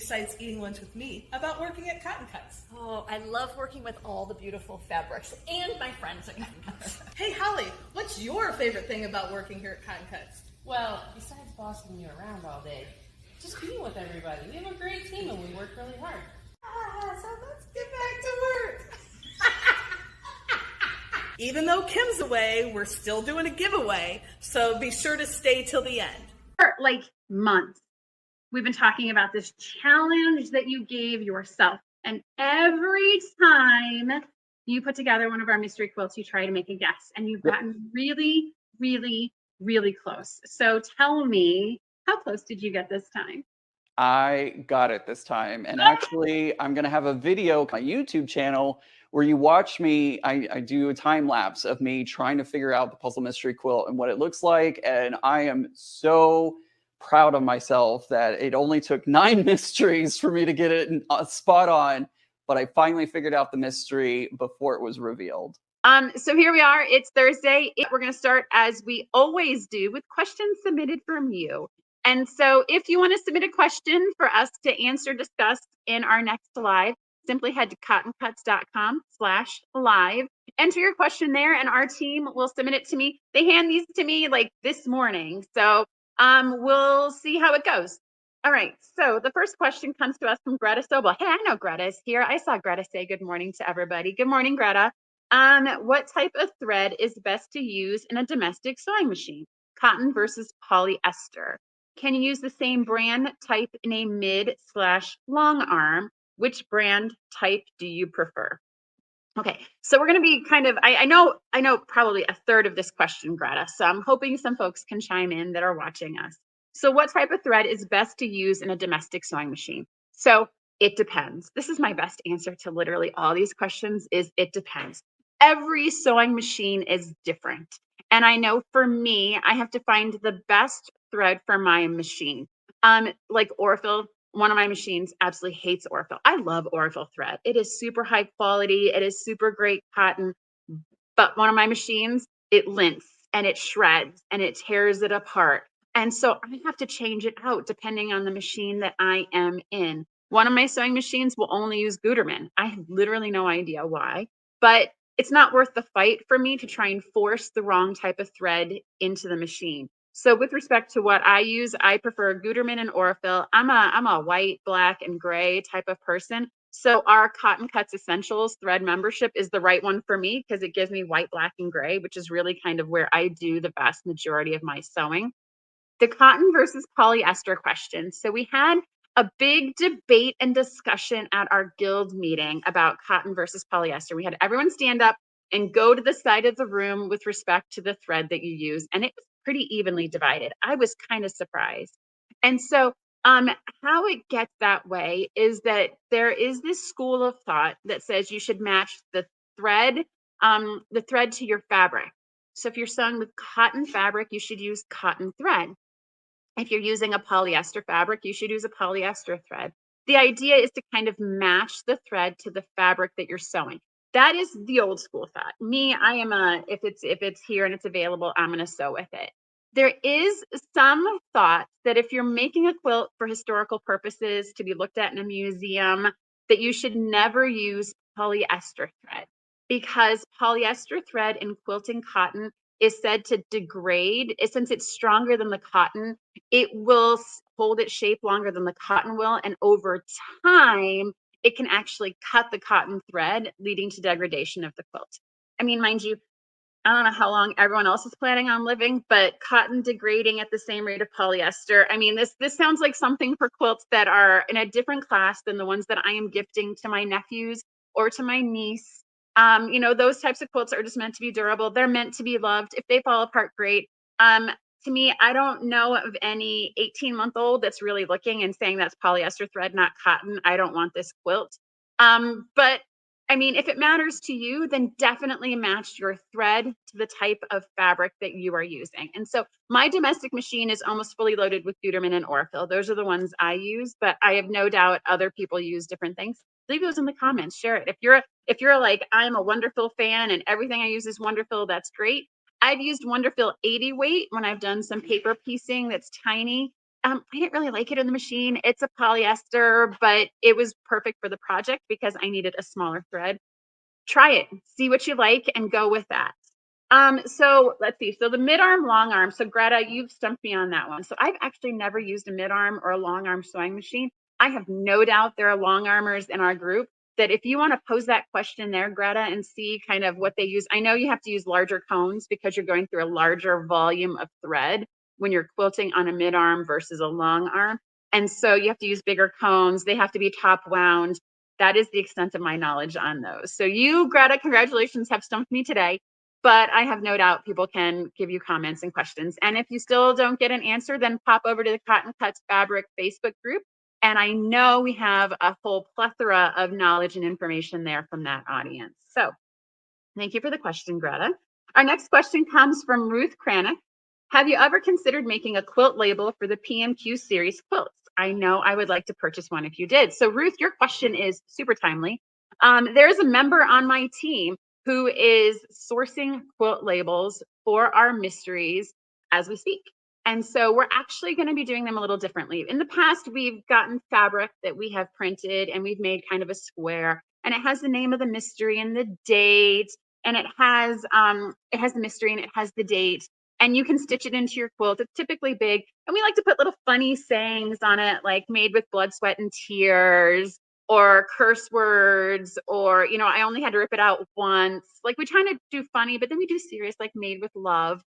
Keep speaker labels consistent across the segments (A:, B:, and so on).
A: besides eating lunch with me, about working at Cotton Cuts?
B: Oh, I love working with all the beautiful fabrics and my friends at Cotton Cuts.
A: Hey, Holly, what's your favorite thing about working here at Cotton Cuts?
C: Well, besides bossing you around all day, just being with everybody. We have a great team and we work really hard.
A: So let's get back to work. Even though Kim's away, we're still doing a giveaway, so be sure to stay till the end.
D: For like months, we've been talking about this challenge that you gave yourself. And every time you put together one of our mystery quilts, you try to make a guess. And you've gotten really, really, really close. So tell me, how close did you get this time?
E: I got it this time. And actually, I'm going to have a video on my YouTube channel where you watch me. I do a time lapse of me trying to figure out the puzzle mystery quilt and what it looks like. And I am so proud of myself that it only took 9 mysteries for me to get it spot on. But I finally figured out the mystery before it was revealed.
D: So here we are. It's Thursday. We're going to start, as we always do, with questions submitted from you. And so if you want to submit a question for us to answer, discuss in our next live, simply head to cottoncuts.com/live, enter your question there, and our team will submit it to me. They hand these to me like this morning. So we'll see how it goes. All right. So the first question comes to us from Greta Sobel. Hey, I know Greta is here. I saw Greta say good morning to everybody. Good morning, Greta. What type of thread is best to use in a domestic sewing machine? Cotton versus polyester. Can you use the same brand type in a mid/long arm? Which brand type do you prefer? Okay, so we're going to be kind of, I know probably a third of this question, Greta, so I'm hoping some folks can chime in that are watching us. So what type of thread is best to use in a domestic sewing machine? So it depends. This is my best answer to literally all these questions is it depends. Every sewing machine is different. And I know for me, I have to find the best thread for my machine. Like Orfil, one of my machines absolutely hates Orfil. I love Orfil thread. It is super high quality. It is super great cotton. But one of my machines, it lints and it shreds and it tears it apart. And so I have to change it out depending on the machine that I am in. One of my sewing machines will only use Gutermann. I have literally no idea why, but it's not worth the fight for me to try and force the wrong type of thread into the machine. So with respect to what I use, I prefer Gutermann and Orfil. I'm a white, black, and gray type of person. So our Cotton Cuts Essentials thread membership is the right one for me because it gives me white, black, and gray, which is really kind of where I do the vast majority of my sewing. The cotton versus polyester question. So we had a big debate and discussion at our guild meeting about cotton versus polyester. We had everyone stand up and go to the side of the room with respect to the thread that you use. And it was pretty evenly divided. I was kind of surprised. And so how it gets that way is that there is this school of thought that says you should match the thread to your fabric. So if you're sewing with cotton fabric, you should use cotton thread. If you're using a polyester fabric, you should use a polyester thread. The idea is to kind of match the thread to the fabric that you're sewing. That is the old school thought. Me, I am if it's here and it's available, I'm going to sew with it. There is some thought that if you're making a quilt for historical purposes to be looked at in a museum, that you should never use polyester thread because polyester thread in quilting cotton is said to degrade. Since it's stronger than the cotton, it will hold its shape longer than the cotton will. And over time, it can actually cut the cotton thread, leading to degradation of the quilt. I mean, mind you, I don't know how long everyone else is planning on living, but cotton degrading at the same rate of polyester. I mean, this sounds like something for quilts that are in a different class than the ones that I am gifting to my nephews or to my niece. Those types of quilts are just meant to be durable. They're meant to be loved. If they fall apart, great. To me, I don't know of any 18-month-old that's really looking and saying that's polyester thread, not cotton. I don't want this quilt. But I mean, if it matters to you, then definitely match your thread to the type of fabric that you are using. And so my domestic machine is almost fully loaded with Gutermann and Orfil. Those are the ones I use, but I have no doubt other people use different things. Leave those in the comments, share it. If you're like, I'm a Wonderfil fan and everything I use is Wonderfil, that's great. I've used Wonderfil 80 weight when I've done some paper piecing that's tiny. I didn't really like it in the machine. It's a polyester, but it was perfect for the project because I needed a smaller thread. Try it, see what you like, and go with that. So let's see. So the mid-arm, long arm. So Greta, you've stumped me on that one. So I've actually never used a mid-arm or a long arm sewing machine. I have no doubt there are long armers in our group that if you want to pose that question there, Greta, and see kind of what they use. I know you have to use larger cones because you're going through a larger volume of thread when you're quilting on a mid-arm versus a long arm. And so you have to use bigger cones. They have to be top wound. That is the extent of my knowledge on those. So you, Greta, congratulations, have stumped me today. But I have no doubt people can give you comments and questions. And if you still don't get an answer, then pop over to the Cotton Cuts Fabric Facebook group. And I know we have a whole plethora of knowledge and information there from that audience. So thank you for the question, Greta. Our next question comes from Ruth Kranick. Have you ever considered making a quilt label for the PMQ series quilts? I know I would like to purchase one if you did. So Ruth, your question is super timely. There's a member on my team who is sourcing quilt labels for our mysteries as we speak. And so we're actually going to be doing them a little differently. In the past, we've gotten fabric that we have printed and we've made kind of a square, and it has the name of the mystery and the date, and it has the mystery and it has the date, and you can stitch it into your quilt. It's typically big, and we like to put little funny sayings on it, like made with blood, sweat, and tears, or curse words, or, you know, I only had to rip it out once. Like, we try to do funny, but then we do serious, like made with love.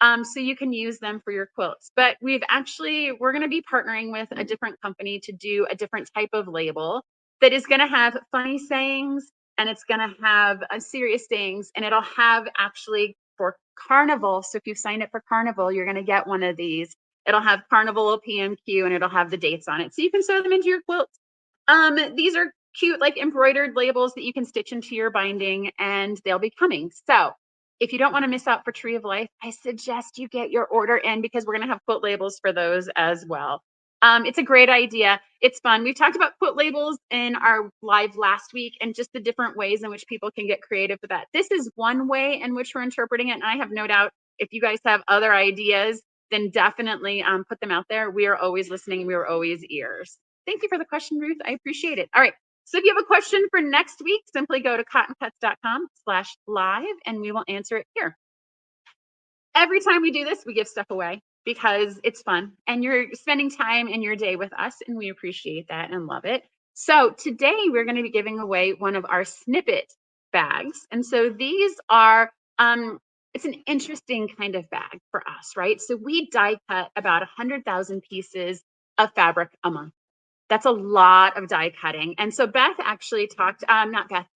D: So you can use them for your quilts. But we're going to be partnering with a different company to do a different type of label that is going to have funny sayings, and it's going to have serious things, and it'll have actually for Carnival. So if you sign up for Carnival, you're going to get one of these. It'll have Carnival PMQ, and it'll have the dates on it. So you can sew them into your quilts. These are cute, like embroidered labels that you can stitch into your binding, and they'll be coming. So if you don't want to miss out for Tree of Life, I suggest you get your order in because we're going to have quilt labels for those as well. It's a great idea. It's fun. We've talked about quilt labels in our live last week and just the different ways in which people can get creative with that. This is one way in which we're interpreting it. And I have no doubt if you guys have other ideas, then definitely put them out there. We are always listening. We are always ears. Thank you for the question, Ruth. I appreciate it. All right. So if you have a question for next week, simply go to cottoncuts.com/live and we will answer it here. Every time we do this, we give stuff away because it's fun and you're spending time in your day with us, and we appreciate that and love it. So today we're going to be giving away one of our snippet bags. And so these are, it's an interesting kind of bag for us, right? So we die cut about 100,000 pieces of fabric a month. That's a lot of die cutting. And so Beth actually talked,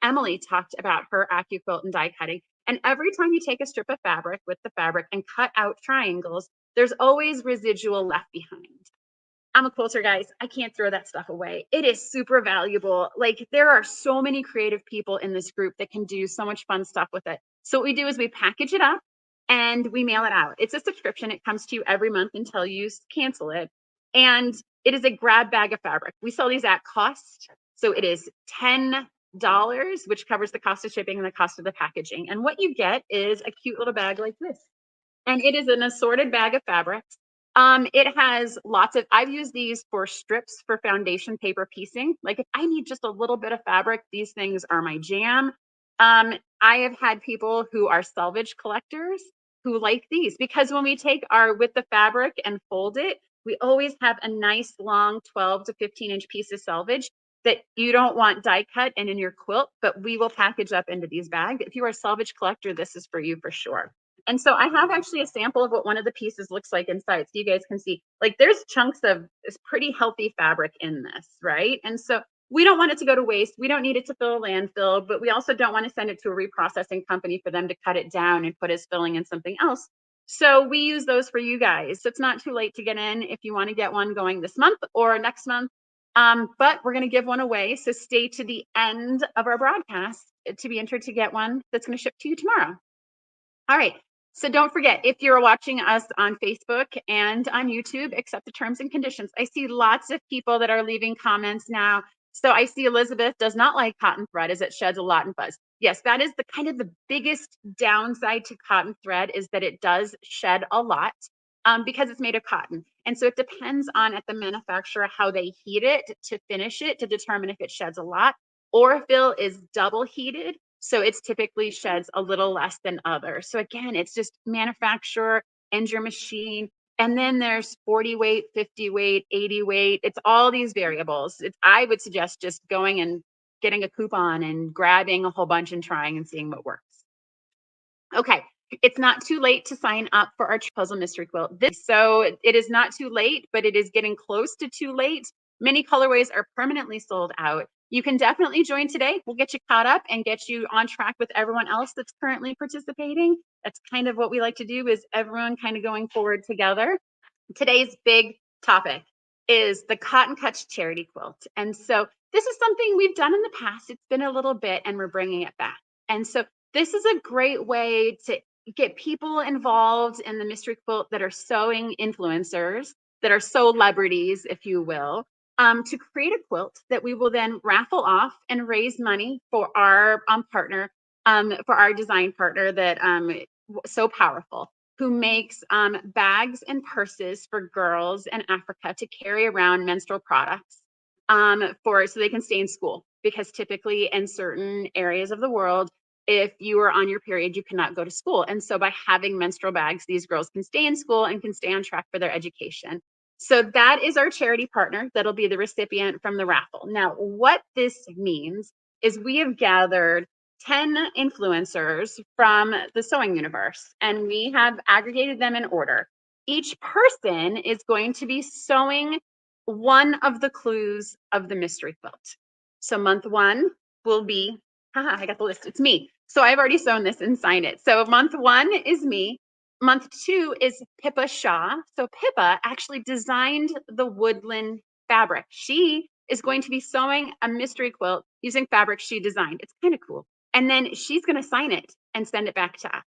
D: Emily talked about her AccuQuilt and die cutting. And every time you take a strip of fabric with the fabric and cut out triangles, there's always residual left behind. I'm a quilter, guys. I can't throw that stuff away. It is super valuable. Like, there are so many creative people in this group that can do so much fun stuff with it. So what we do is we package it up and we mail it out. It's a subscription. It comes to you every month until you cancel it. And it is a grab bag of fabric. We sell these at cost. So it is $10, which covers the cost of shipping and the cost of the packaging. And what you get is a cute little bag like this. And it is an assorted bag of fabrics. It has lots of, I've used these for strips for foundation paper piecing. Like, if I need just a little bit of fabric, these things are my jam. I have had people who are selvage collectors who like these, because when we take our with the fabric and fold it, we always have a nice long 12 to 15-inch piece of selvage that you don't want die cut and in your quilt, but we will package up into these bags. If you are a selvage collector, this is for you for sure. And so I have actually a sample of what one of the pieces looks like inside, so you guys can see, like, there's chunks of this pretty healthy fabric in this, right? And so we don't want it to go to waste. We don't need it to fill a landfill, but we also don't want to send it to a reprocessing company for them to cut it down and put as filling in something else. So we use those for you guys. So it's not too late to get in if you want to get one going this month or next month. But we're going to give one away. So stay to the end of our broadcast to be entered to get one that's going to ship to you tomorrow. All right. So don't forget, if you're watching us on Facebook and on YouTube, accept the terms and conditions. I see lots of people that are leaving comments now. So I see Elizabeth does not like cotton thread as it sheds a lot and fuzz. Yes, that is the kind of the biggest downside to cotton thread, is that it does shed a lot. because it's made of cotton. And so it depends on at the manufacturer how they heat it to finish it to determine if it sheds a lot. Orifil is double heated, so it's typically sheds a little less than others. So again, it's just manufacturer and your machine. And then there's 40 weight, 50 weight, 80 weight. It's all these variables. I would suggest just going and getting a coupon and grabbing a whole bunch and trying and seeing what works. Okay, it's not too late to sign up for our Puzzle Mystery Quilt. So it is not too late, but it is getting close to too late. Many colorways are permanently sold out. You can definitely join today. We'll get you caught up and get you on track with everyone else that's currently participating. That's kind of what we like to do, is everyone kind of going forward together. Today's big topic is the Cotton Cuts Charity Quilt. And so this is something we've done in the past. It's been a little bit and we're bringing it back. And so this is a great way to get people involved in the mystery quilt that are sewing influencers, that are celebrities, if you will, to create a quilt that we will then raffle off and raise money for our partner, for our design partner that So Powerful, who makes bags and purses for girls in Africa to carry around menstrual products so they can stay in school. Because typically in certain areas of the world, if you are on your period, you cannot go to school. And so by having menstrual bags, these girls can stay in school and can stay on track for their education. So that is our charity partner that'll be the recipient from the raffle. Now, what this means is we have gathered 10 influencers from the sewing universe, and we have aggregated them in order. Each person is going to be sewing one of the clues of the mystery quilt. So month one will be, I got the list, it's me. So I've already sewn this and signed it. So month one is me. Month two is Pippa Shaw. So Pippa actually designed the woodland fabric. She is going to be sewing a mystery quilt using fabric she designed. It's kind of cool. And then she's going to sign it and send it back to us.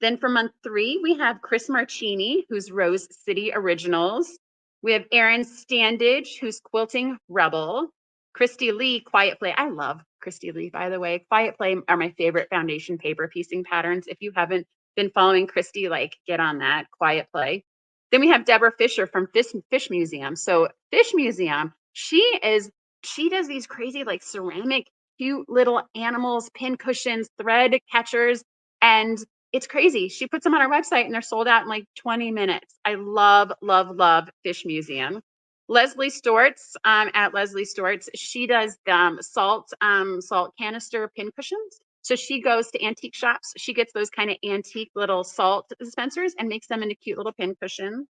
D: Then for month three, we have Chris Marchini, who's Rose City Originals. We have Erin Standage, who's Quilting Rebel. Christy Lee, Quiet Play. I love Christy Lee, by the way. Quiet Play are my favorite foundation paper piecing patterns. If you haven't been following Christy, like, get on that. Quiet Play. Then we have Deborah Fisher from Fish Museum. So Fish Museum, she does these crazy like ceramic, cute little animals, pin cushions, thread catchers, and it's crazy. She puts them on our website and they're sold out in like 20 minutes. I love, love, love Fish Museum. Leslie Storts at Leslie Storts, she does salt canister pin cushions. So she goes to antique shops. She gets those kind of antique little salt dispensers and makes them into cute little pin cushions.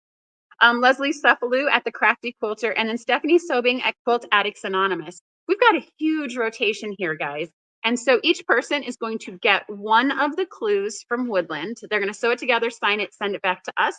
D: Leslie Cephalou at the Crafty Quilter, and then Stephanie Sobing at Quilt Addicts Anonymous. We've got a huge rotation here, guys. And so each person is going to get one of the clues from Woodland. They're going to sew it together, sign it, send it back to us.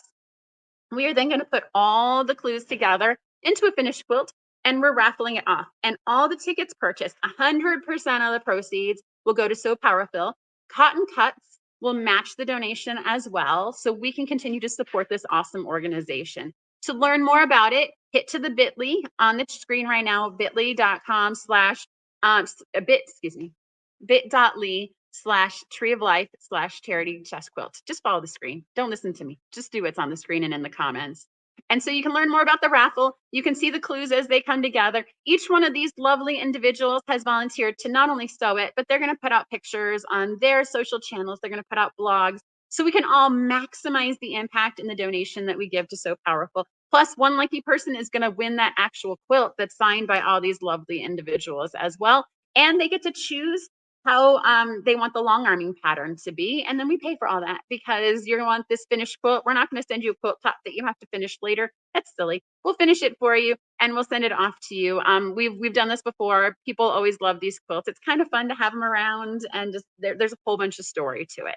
D: We are then going to put all the clues together into a finished quilt, and we're raffling it off. And all the tickets purchased, 100% of the proceeds will go to So Powerful. Cotton Cuts will match the donation as well, so we can continue to support this awesome organization. To learn more about it, hit to the bit.ly on the screen right now, bit.ly/tree-of-life/charity chest quilt. Just follow the screen. Don't listen to me. Just do what's on the screen and in the comments. And so you can learn more about the raffle. You can see the clues as they come together. Each one of these lovely individuals has volunteered to not only sew it, but they're going to put out pictures on their social channels. They're going to put out blogs, so we can all maximize the impact in the donation that we give to So Powerful. Plus, one lucky person is going to win that actual quilt that's signed by all these lovely individuals as well. And they get to choose how they want the long arming pattern to be. And then we pay for all that because you're going to want this finished quilt. We're not going to send you a quilt top that you have to finish later. That's silly. We'll finish it for you and we'll send it off to you. We've done this before. People always love these quilts. It's kind of fun to have them around, and just there's a whole bunch of story to it.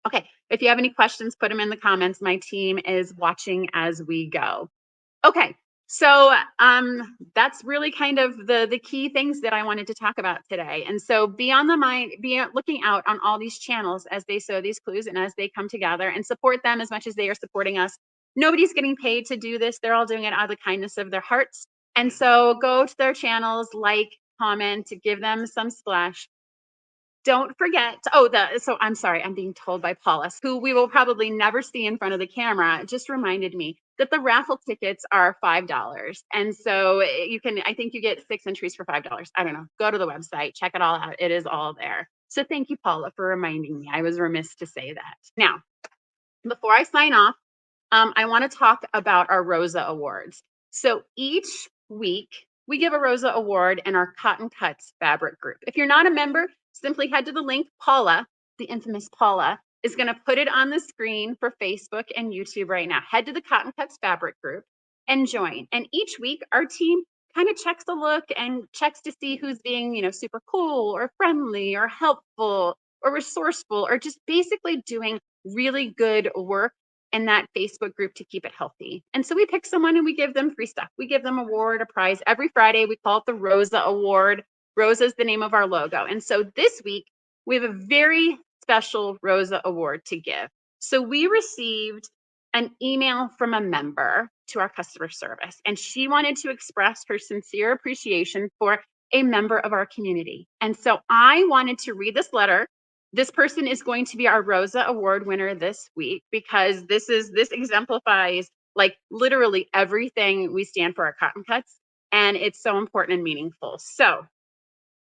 D: Okay, if you have any questions, put them in the comments. My team is watching as we go. Okay, so that's really kind of the key things that I wanted to talk about today. And so be looking out on all these channels as they sew these clues and as they come together, and support them as much as they are supporting us. Nobody's getting paid to do this. They're all doing it out of the kindness of their hearts. And so go to their channels, like, comment, to give them some splash. don't forget. So I'm sorry, I'm being told by Paula, who we will probably never see in front of the camera, just reminded me that the raffle tickets are $5. And so I think you get 6 entries for $5. I don't know. Go to the website, check it all out. It is all there. So thank you, Paula, for reminding me. I was remiss to say that. Now, before I sign off, I want to talk about our Rosa Awards. So each week, we give a Rosa Award in our Cotton Cuts fabric group. If you're not a member, simply head to the link. Paula, the infamous Paula, is going to put it on the screen for Facebook and YouTube right now. Head to the Cotton Cuts fabric group and join. And each week, our team kind of checks the look and checks to see who's being, super cool or friendly or helpful or resourceful or just basically doing really good work in that Facebook group to keep it healthy. And so we pick someone and we give them free stuff. We give them an award, a prize. Every Friday, we call it the Rosa Award. Rosa is the name of our logo. And so this week, we have a very special Rosa Award to give. So we received an email from a member to our customer service, and she wanted to express her sincere appreciation for a member of our community. And so I wanted to read this letter. This person is going to be our Rosa Award winner this week because this exemplifies like literally everything we stand for at Cotton Cuts, and it's so important and meaningful. So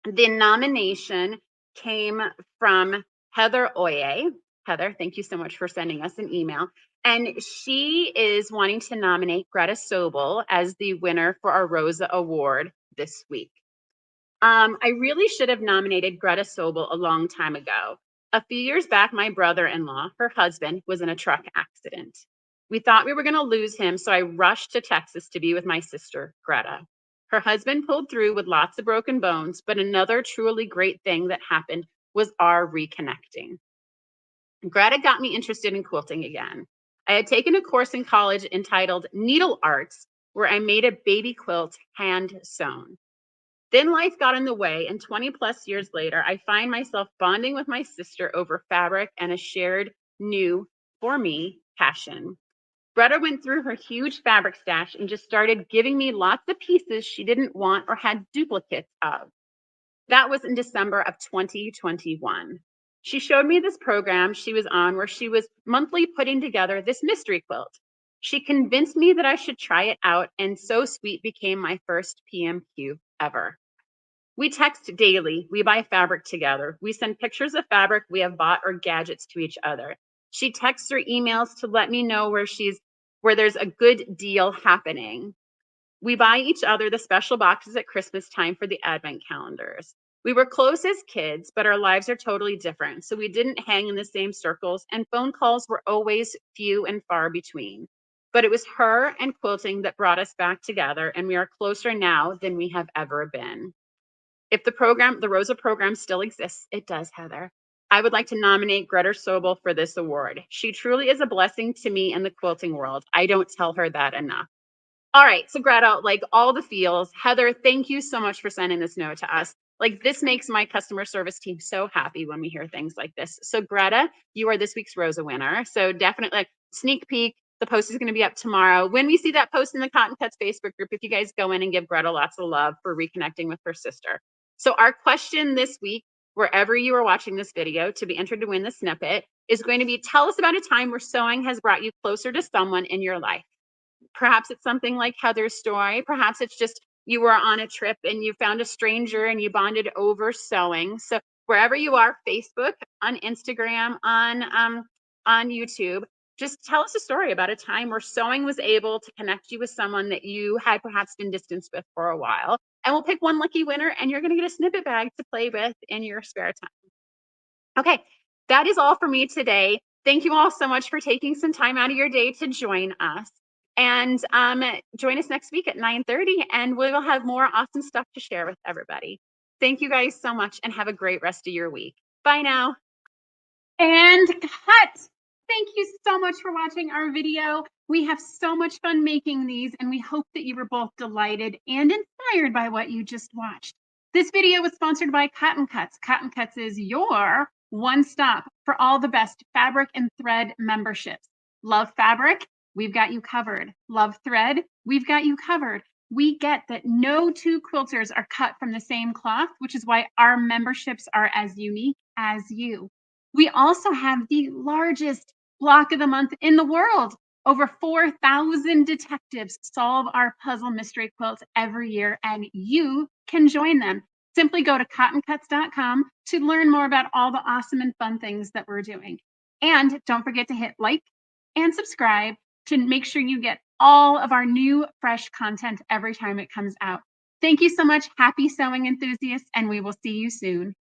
D: the nomination came from Heather Oye. Heather, thank you so much for sending us an email. And she is wanting to nominate Greta Sobel as the winner for our Rosa Award this week. I really should have nominated Greta Sobel a long time ago. A few years back, my brother-in-law, her husband, was in a truck accident. We thought we were going to lose him, so I rushed to Texas to be with my sister, Greta. Her husband pulled through with lots of broken bones, but another truly great thing that happened was our reconnecting. Greta got me interested in quilting again. I had taken a course in college entitled Needle Arts, where I made a baby quilt hand sewn. Then life got in the way, and 20 plus years later, I find myself bonding with my sister over fabric and a shared new, for me, passion. Greta went through her huge fabric stash and just started giving me lots of pieces she didn't want or had duplicates of. That was in December of 2021. She showed me this program she was on where she was monthly putting together this mystery quilt. She convinced me that I should try it out, and So Sweet became my first PMQ ever. We text daily. We buy fabric together. We send pictures of fabric we have bought or gadgets to each other. She texts or emails to let me know where there's a good deal happening. We buy each other the special boxes at Christmas time for the advent calendars. We were close as kids, but our lives are totally different. So we didn't hang in the same circles, and phone calls were always few and far between. But it was her and quilting that brought us back together, and we are closer now than we have ever been. If the Rosa program still exists, it does, Heather. I would like to nominate Greta Sobel for this award. She truly is a blessing to me in the quilting world. I don't tell her that enough. All right, so Greta, like all the feels. Heather, thank you so much for sending this note to us. Like this makes my customer service team so happy when we hear things like this. So Greta, you are this week's Rosa winner. So definitely sneak peek. The post is going to be up tomorrow. When we see that post in the Cotton Cuts Facebook group, if you guys go in and give Greta lots of love for reconnecting with her sister. So our question this week, wherever you are watching this video to be entered to win the snippet, is going to be, tell us about a time where sewing has brought you closer to someone in your life. Perhaps it's something like Heather's story. Perhaps it's just you were on a trip and you found a stranger and you bonded over sewing. So wherever you are, Facebook, on Instagram, on YouTube, just tell us a story about a time where sewing was able to connect you with someone that you had perhaps been distanced with for a while. And we'll pick one lucky winner, and you're going to get a snippet bag to play with in your spare time. Okay, that is all for me today. Thank you all so much for taking some time out of your day to join us. And join us next week at 9:30, and we will have more awesome stuff to share with everybody. Thank you guys so much, and have a great rest of your week. Bye now. And cut. Thank you so much for watching our video. We have so much fun making these, and we hope that you were both delighted and inspired by what you just watched. This video was sponsored by Cotton Cuts. Cotton Cuts is your one stop for all the best fabric and thread memberships. Love fabric? We've got you covered. Love thread? We've got you covered. we get that no two quilters are cut from the same cloth, which is why our memberships are as unique as you. We also have the largest block of the month in the world. Over 4,000 detectives solve our puzzle mystery quilts every year, and you can join them. Simply go to cottoncuts.com to learn more about all the awesome and fun things that we're doing. And don't forget to hit like and subscribe to make sure you get all of our new fresh content every time it comes out. Thank you so much. Happy sewing enthusiasts, and we will see you soon.